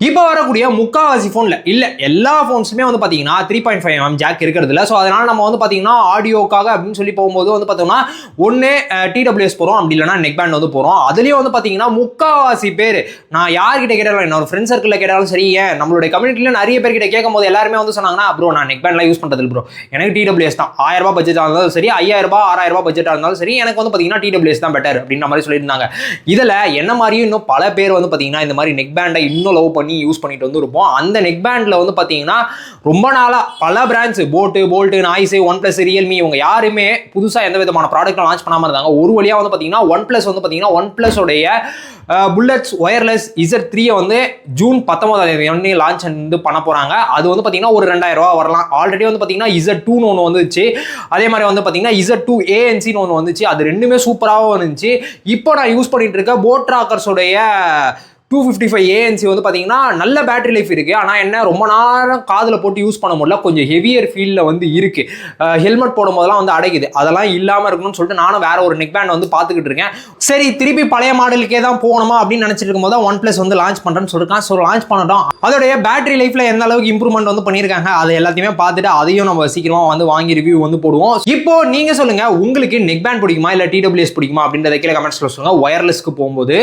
இப்போ வரக்கூடிய முக்காவாசி ஃபோனில் இல்லை எல்லா ஃபோன்ஸுமே வந்து பார்த்தீங்கன்னா 3.5mm ஜாக் இருக்கிறது இல்லை. ஸோ அதனால் நம்ம வந்து பார்த்தீங்கன்னா ஆடியோக்காக அப்படின்னு சொல்லி போகும்போது வந்து பார்த்தோம்னா ஒன்று TWS போகிறோம், அப்படி இல்லைனா நெக் பேண்ட் வந்து போகிறோம். அதுலேயும் வந்து பார்த்தீங்கன்னா முக்காவாசி பேர் நான் யார்கிட்ட கேட்டாலும் என்னோட ஃப்ரெண்ட் சர்க்கிளில் கேட்டாலும் சரி, ஏன் நம்மளுடைய கம்யூனிட்டியில் நிறைய பேர்கிட்ட கேட்கும் போது எல்லாருமே வந்து சொன்னாங்கன்னா ப்ரோ நான் நெக் பேண்ட்லாம் யூஸ் பண்ணுறது ப்ரோ, எனக்கு TWS தான். 1000 ரூபாய் பட்ஜெட்டாக இருந்தாலும் சரி, 5000 ரூபாய் 6000 ரூபாய் பட்ஜெட்டாக இருந்தாலும் சரி, எனக்கு வந்து பார்த்தீங்கன்னா TWS தான் பெட்டர் அப்படின்ற மாதிரி சொல்லியிருந்தாங்க. இதில் என்ன மாதிரியும் இன்னும் பல பேர் வந்து பார்த்தீங்கன்னா இந்த மாதிரி நெக் பேண்டை இன்னும் லவ் பண்ணி யூஸ் பண்ணிட்டு வந்து இருப்போம். அந்த நெக் பேண்ட்ல வந்து பாத்தீங்கன்னா ரொம்ப நாளா பல brands Boult, Noise, OnePlus, Realme இவங்க யாருமே புதுசா எந்த விதமான ப்ராடக்ட் லான்ச் பண்ணாம இருந்தாங்க. ஒரு வழியா வந்து பாத்தீங்கன்னா OnePlus வந்து பாத்தீங்கன்னா OnePlus உடைய புல்லட்ஸ் ஒயர்லெஸ் Z3 வந்து ஜூன் 19 லான்ச் வந்து பண்ண போறாங்க. அது வந்து பாத்தீங்கன்னா ஒரு 2000 ரூபாய் வரலாம். ஆல்ரெடி வந்து பாத்தீங்கன்னா Z2 ஒன்று வந்துச்சு, அதே மாதிரி வந்து பாத்தீங்கன்னா Z2 ANC ஒன்று வந்துச்சு. அது ரெண்டுமே சூப்பராகவும் வந்துச்சு. இப்போ நான் யூஸ் பண்ணிட்டு இருக்க போட் ராக்கர்ஸ் உடைய 255 ANC வந்து பார்த்தீங்கன்னா நல்ல பேட்டரி லைஃப் இருக்குது. ஆனால் என்ன ரொம்ப நேரம் காதில் போட்டு யூஸ் பண்ண முடியல, கொஞ்சம் ஹெவியர் ஃபீலில் வந்து இருக்குது. ஹெல்மெட் போடும் போதெல்லாம் வந்து அடைக்குது. அதெல்லாம் இல்லாமல் இருக்கணும்னு சொல்லிட்டு நானும் வேற ஒரு நெக் பேண்ட் வந்து பார்த்துக்கிட்டு இருக்கேன். சரி திருப்பி பழைய மாடலுக்கே தான் போகணுமா அப்படின்னு நினச்சிட்டு இருக்கும்போது தான் OnePlus வந்து லான்ச் பண்ணுறேன்னு சொல்லியிருக்கான். ஸோ லான்ச் பண்ணட்டும். அதோடைய பேட்டரி லைஃப்பில் எந்த அளவுக்கு இம்ப்ரூவ்மெண்ட் வந்து பண்ணியிருக்காங்க அதை எல்லாத்தையுமே பார்த்துட்டு அதையும் நம்ம சீக்கிரமாக வந்து வாங்கி ரிவ்யூ வந்து போடுவோம். இப்போ நீங்கள் சொல்லுங்கள், உங்களுக்கு நெக் பேண்ட் பிடிக்குமா இல்லை TWS பிடிக்குமா அப்படின்றத கீழே கமெண்ட்ஸில் சொல்லுங்கள். ஒயர்லெஸ்க்கு போகும்போது